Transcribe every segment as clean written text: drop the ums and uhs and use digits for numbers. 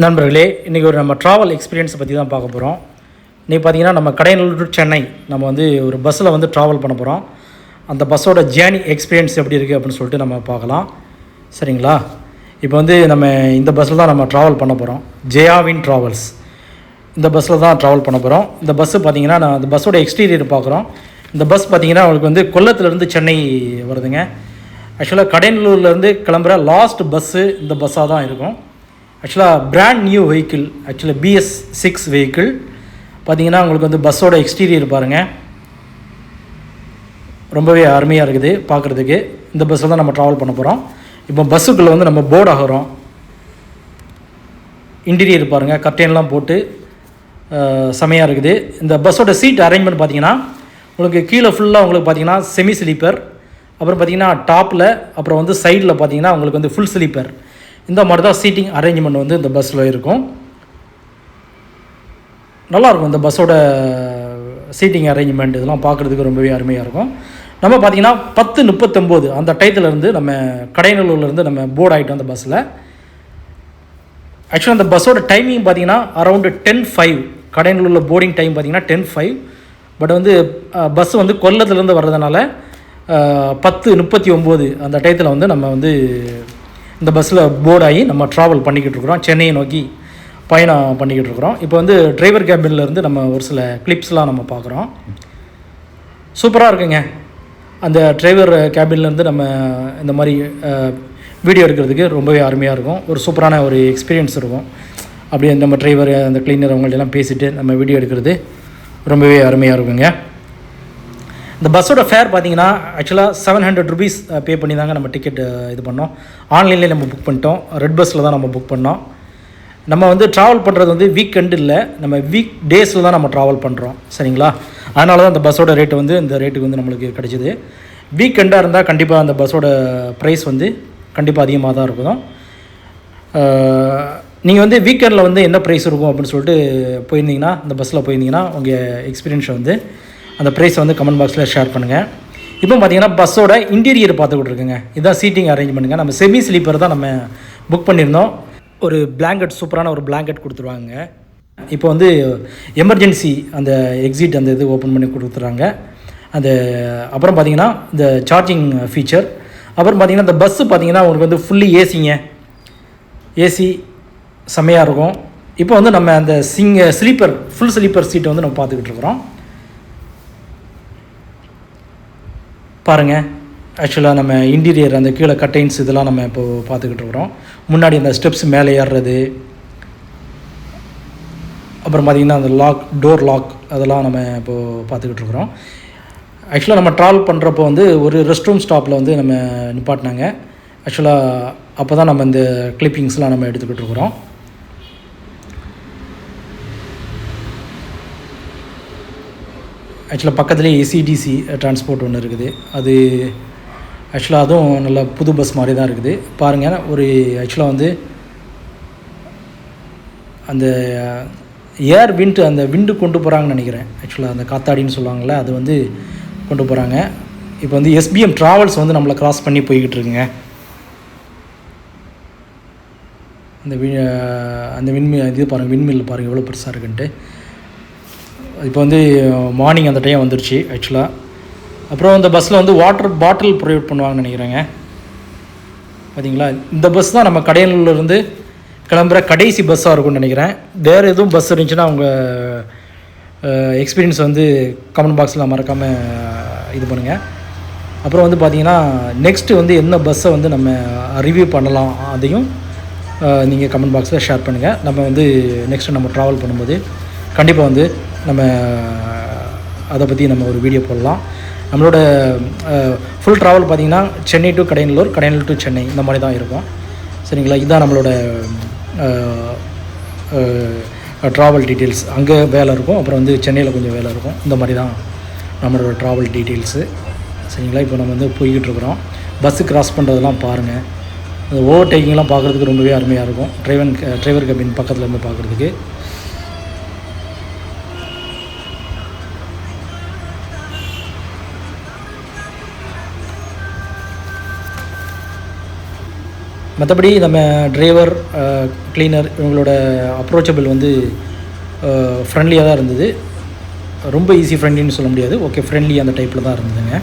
நண்பர்களே, இன்றைக்கி நம்ம ட்ராவல் எக்ஸ்பீரியன்ஸை பற்றி தான் பார்க்க போகிறோம். இன்றைக்கி பார்த்திங்கன்னா நம்ம கடையநல்லூர் டு சென்னை நம்ம ஒரு பஸ்ஸில் ட்ராவல் பண்ண போகிறோம். அந்த பஸ்ஸோட ஜேர்னி எக்ஸ்பீரியன்ஸ் எப்படி இருக்குது அப்படின்னு சொல்லிட்டு நம்ம பார்க்கலாம். சரிங்களா? இப்போ நம்ம இந்த பஸ்ஸில் தான் நம்ம ட்ராவல் பண்ண போகிறோம். ஜெயாவின் ட்ராவல்ஸ் இந்த பஸ்ஸில் தான் ட்ராவல் பண்ண போகிறோம். இந்த பஸ்ஸு பார்த்திங்கன்னா நான் அந்த பஸ்ஸோட எக்ஸ்டீரியர் பார்க்குறோம். இந்த பஸ் பார்த்திங்கன்னா உங்களுக்கு கொல்லத்துலேருந்து சென்னை வருதுங்க. ஆக்சுவலாக கடையநல்லூர்லேருந்து கிளம்புற லாஸ்ட் பஸ்ஸு இந்த பஸ்ஸாக தான் இருக்கும். ஆக்சுவலாக பிராண்ட் நியூ வெஹிக்கிள், ஆக்சுவலாக BS6 வெஹிக்கிள். பார்த்திங்கன்னா உங்களுக்கு பஸ்ஸோட எக்ஸ்டீரியர் பாருங்கள், ரொம்பவே அருமையாக இருக்குது பார்க்குறதுக்கு. இந்த பஸ்ஸில் தான் நம்ம ட்ராவல் பண்ண போகிறோம். இப்போ பஸ்ஸுக்குள்ளே நம்ம போர்டு ஆகிறோம். இன்டீரியர் பாருங்கள், கர்டென்லாம் போட்டு செமையாக இருக்குது. இந்த பஸ்ஸோட சீட் அரேஞ்ச்மெண்ட் பார்த்திங்கன்னா உங்களுக்கு கீழே ஃபுல்லாக உங்களுக்கு பார்த்திங்கன்னா செமி ஸ்லீப்பர், அப்புறம் பார்த்திங்கன்னா டாப்பில், அப்புறம் சைடில் பார்த்திங்கன்னா உங்களுக்கு ஃபுல் ஸ்லீப்பர். இந்த மாதிரி தான் சீட்டிங் அரேஞ்ச்மெண்ட் இந்த பஸ்ஸில் இருக்கும். நல்லாயிருக்கும் இந்த பஸ்ஸோட சீட்டிங் அரேஞ்ச்மெண்ட். இதெல்லாம் பார்க்குறதுக்கு ரொம்பவே அருமையாக இருக்கும். நம்ம பார்த்திங்கன்னா 10:39 அந்த டயத்துலேருந்து நம்ம கடையநல்லூர்லேருந்து நம்ம போர்டு ஆகிட்டோம் அந்த பஸ்ஸில். ஆக்சுவலாக அந்த பஸ்ஸோட டைமிங் பார்த்திங்கன்னா அரௌண்டு 10:05. கடையநல்லூரில் போர்டிங் டைம் பார்த்திங்கன்னா 10:05. பட் பஸ் கொல்லத்துலேருந்து வர்றதுனால 10:39 அந்த டயத்தில் நம்ம இந்த பஸ்ஸில் போர்டு ஆகி நம்ம ட்ராவல் பண்ணிக்கிட்டு இருக்கிறோம். சென்னையை நோக்கி பயணம் பண்ணிக்கிட்டு இருக்கிறோம். இப்போ டிரைவர் கேபின்லேருந்து நம்ம ஒரு சில கிளிப்ஸ்லாம் நம்ம பார்க்குறோம். சூப்பராக இருக்குங்க. அந்த டிரைவர் கேபின்லேருந்து நம்ம இந்த மாதிரி வீடியோ எடுக்கிறதுக்கு ரொம்பவே அருமையாக இருக்கும். ஒரு சூப்பரான ஒரு எக்ஸ்பீரியன்ஸ் இருக்கும். அப்படியே நம்ம டிரைவர் அந்த கிளீனர் அவங்கள்ட்டெல்லாம் பேசிவிட்டு நம்ம வீடியோ எடுக்கிறது ரொம்பவே அருமையாக இருக்குங்க. இந்த பஸ்ஸோட ஃபேர் பார்த்திங்கன்னா ஆக்சுவலாக 700 rupees பே பண்ணி தாங்க நம்ம டிக்கெட் இது பண்ணோம். ஆன்லைன்லேயே நம்ம புக் பண்ணிட்டோம். ரெட் பஸ்ஸில் தான் நம்ம புக் பண்ணோம். நம்ம ட்ராவல் பண்ணுறது வீக்கெண்டு இல்லை, நம்ம வீக் டேஸில் தான் நம்ம ட்ராவல் பண்ணுறோம். சரிங்களா? அதனால தான் இந்த பஸ்ஸோட ரேட்டு இந்த ரேட்டுக்கு நம்மளுக்கு கிடச்சிது. வீக்கெண்டாக இருந்தால் கண்டிப்பாக அந்த பஸ்ஸோட ப்ரைஸ் கண்டிப்பாக அதிகமாக தான் இருக்கும். நீங்கள் வீக்கெண்டில் என்ன ப்ரைஸ் இருக்கும் அப்படின்னு சொல்லிட்டு போயிருந்தீங்கன்னா, இந்த பஸ்ஸில் போயிருந்தீங்கன்னா உங்கள் எக்ஸ்பீரியன்ஸை அந்த ப்ரைஸை கமெண்ட் பாக்ஸில் ஷேர் பண்ணுங்கள். இப்போ பார்த்திங்கன்னா பஸ்ஸோட இன்டீரியர் பார்த்துக்கிட்டு இருக்குங்க. இதுதான் சீட்டிங் அரேஞ்ச்மெண்ட்டுங்க. நம்ம செமி ஸ்லீப்பர் தான் நம்ம புக் பண்ணியிருந்தோம். ஒரு பிளாங்கெட், சூப்பரான ஒரு பிளாங்கெட் கொடுத்துருவாங்க. இப்போ எமர்ஜென்சி அந்த எக்ஸிட் அந்த இது ஓப்பன் பண்ணி கொடுத்துட்றாங்க. அந்த அப்புறம் பார்த்திங்கன்னா இந்த சார்ஜிங் ஃபீச்சர். அப்புறம் பார்த்திங்கன்னா இந்த பஸ்ஸு பார்த்திங்கன்னா உங்களுக்கு ஃபுல்லி ஏசிங்க. ஏசி செம்மையாக இருக்கும். இப்போ நம்ம அந்த ஸ்லீப்பர் ஃபுல் ஸ்லீப்பர் சீட்டை நம்ம பார்த்துக்கிட்டு இருக்கிறோம். பாருங்கள், ஆக்சுவலாக நம்ம இன்டீரியர் அந்த கீழே கட்டைன்ஸ் இதெல்லாம் நம்ம இப்போது பார்த்துக்கிட்டு இருக்கிறோம். முன்னாடி அந்த ஸ்டெப்ஸ் மேலே ஏறுறது, அப்புறம் பார்த்திங்கன்னா அந்த டோர் லாக் அதெல்லாம் நம்ம இப்போது பார்த்துக்கிட்டு இருக்கிறோம். ஆக்சுவலாக நம்ம ட்ராவல் பண்ணுறப்போ ஒரு ரெஸ்ட் ரூம் ஸ்டாப்பில் நம்ம நிப்பாட்டினாங்க. ஆக்சுவலாக அப்போ தான் நம்ம இந்த கிளிப்பிங்ஸ்லாம் நம்ம எடுத்துக்கிட்டு இருக்கிறோம். ஆக்சுவலாக பக்கத்துலேயே ACDC டிரான்ஸ்போர்ட் ஒன்று இருக்குது. அது ஆக்சுவலாக அதுவும் நல்ல புது பஸ் மாதிரி தான் இருக்குது. பாருங்கள், ஒரு ஆக்சுவலாக அந்த ஏர் விண்ட் அந்த விண்டு கொண்டு போகிறாங்கன்னு நினைக்கிறேன். ஆக்சுவலாக அந்த காத்தாடின்னு சொல்லுவாங்கள்ல, அது கொண்டு போகிறாங்க. இப்போ SBM ட்ராவல்ஸ் நம்மளை க்ராஸ் பண்ணி போய்கிட்டு இருக்குங்க. அந்த விண்மில் இது பாருங்கள், விண்மில் பாருங்கள் எவ்வளோ பெருசாக இருக்குன்ட்டு. இப்போ மார்னிங் அந்த டைம் வந்துருச்சு ஆக்சுவலாக. அப்புறம் இந்த பஸ்ஸில் வாட்டர் பாட்டில் ப்ரொவைட் பண்ணுவாங்கன்னு நினைக்கிறேங்க. பார்த்தீங்களா? இந்த பஸ் தான் நம்ம கடையநல்லூர்லேருந்து கிளம்புற கடைசி பஸ்ஸாக இருக்கும்னு நினைக்கிறேன். வேறு எதுவும் பஸ் இருந்துச்சுன்னா உங்கள் எக்ஸ்பீரியன்ஸ் கமெண்ட் பாக்ஸில் மறக்காமல் இது பண்ணுங்கள். அப்புறம் பார்த்திங்கன்னா நெக்ஸ்ட்டு என்ன பஸ்ஸை நம்ம ரிவ்யூ பண்ணலாம் அதையும் நீங்கள் கமெண்ட் பாக்ஸில் ஷேர் பண்ணுங்கள். நம்ம நெக்ஸ்ட்டு நம்ம ட்ராவல் பண்ணும்போது கண்டிப்பாக நம்ம அதை பற்றி நம்ம ஒரு வீடியோ போடலாம். நம்மளோட ஃபுல் ட்ராவல் பார்த்திங்கன்னா சென்னை டு கடையநல்லூர், கடையநல்லூர் டு சென்னை இந்த மாதிரி தான் இருக்கும். சரிங்களா? இதுதான் நம்மளோட ட்ராவல் டீட்டெயில்ஸ். அங்கே வேலை இருக்கும், அப்புறம் சென்னையில் கொஞ்சம் வேலை இருக்கும். இந்த மாதிரி தான் நம்மளோட ட்ராவல் டீட்டெயில்ஸு. சரிங்களா? இப்போ நம்ம போய்கிட்டு இருக்கிறோம். பஸ்ஸு கிராஸ் பண்ணுறதெல்லாம் பாருங்கள். அந்த ஓவர்டேக்கிங்லாம் பார்க்குறதுக்கு ரொம்பவே அருமையாக இருக்கும். டிரைவர் கேபின் பக்கத்தில் இருந்து பார்க்குறதுக்கு. மற்றபடி நம்ம டிரைவர், க்ளீனர் இவங்களோட அப்ரோச்சபிள் வந்து ஃப்ரெண்ட்லியாக தான் இருந்தது. ரொம்ப ஈஸி ஃப்ரெண்ட்லின்னு சொல்ல முடியாது, ஓகே ஃப்ரெண்ட்லி அந்த டைப்பில் தான் இருந்ததுங்க.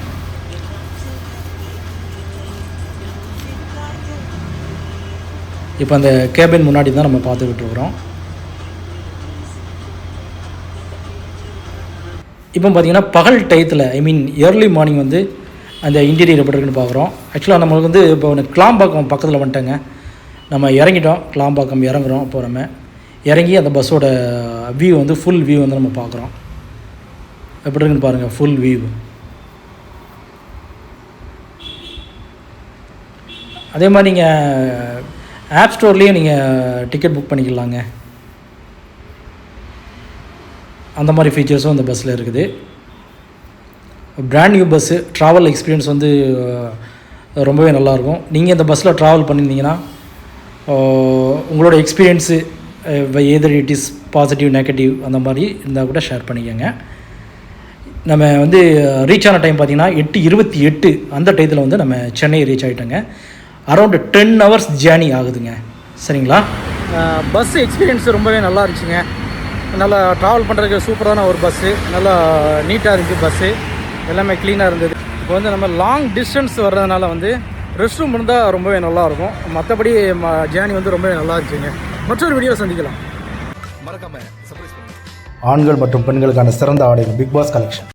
இப்போ அந்த கேபின் முன்னாடி தான் நம்ம பார்த்துக்கிட்டு இருக்கிறோம். இப்போ பார்த்திங்கன்னா பகல் டயத்தில், ஐ மீன் ஏர்லி மார்னிங் வந்து அந்த இன்டீரியர் எப்படி இருக்குன்னு பார்க்குறோம். ஆக்சுவலாக நம்மளுக்கு வந்து இப்போ கிளாம்பாக்கம் பக்கத்தில் வந்துட்டேங்க. நம்ம இறங்கிட்டோம், கிளாம்பாக்கம் இறங்குறோம். இப்போ நம்ம இறங்கி அந்த பஸ்ஸோட வியூ வந்து ஃபுல் வியூ வந்து நம்ம பார்க்குறோம். எப்படி இருக்குன்னு பாருங்கள், ஃபுல் வியூ. அதே மாதிரி நீங்கள் ஆப் ஸ்டோர்லேயே நீங்கள் டிக்கெட் புக் பண்ணிக்கலாங்க. அந்த மாதிரி ஃபீச்சர்ஸும் இந்த பஸ்ஸில் இருக்குது. Brand new bus, travel experience வந்து ரொம்பவே நல்லாயிருக்கும். நீங்கள் இந்த பஸ்ஸில் ட்ராவல் பண்ணியிருந்தீங்கன்னா உங்களோட experience either it is positive, negative அந்த மாதிரி இருந்தால் கூட ஷேர் பண்ணிக்கோங்க. நம்ம வந்து ரீச் ஆன டைம் பார்த்திங்கன்னா 8:28 அந்த டயத்தில் வந்து நம்ம சென்னை ரீச் ஆகிட்டோங்க. அரௌண்டு 10 hours ஜேர்னி ஆகுதுங்க. சரிங்களா? பஸ் எக்ஸ்பீரியன்ஸ் ரொம்பவே நல்லா இருந்துச்சுங்க. நல்லா ட்ராவல் பண்ணுறதுக்கு சூப்பரான ஒரு பஸ்ஸு, நல்லா நீட்டாக இருக்குது பஸ்ஸு, எல்லாமே க்ளீனாக இருந்தது. இப்போ வந்து நம்ம லாங் டிஸ்டன்ஸ் வர்றதுனால வந்து ரெஸ்ட் ரூம் இருந்தால் ரொம்பவே நல்லாயிருக்கும். மற்றபடி ஜேர்னி வந்து ரொம்பவே நல்லா இருந்துச்சுங்க. மற்றொரு வீடியோ சந்திக்கலாம். மறக்காமல் சர்ப்ரைஸ் பண்ணுங்கள். ஆண்கள் மற்றும் பெண்களுக்கான சிறந்த ஆடைகள் பிக் பாஸ் கலெக்ஷன்.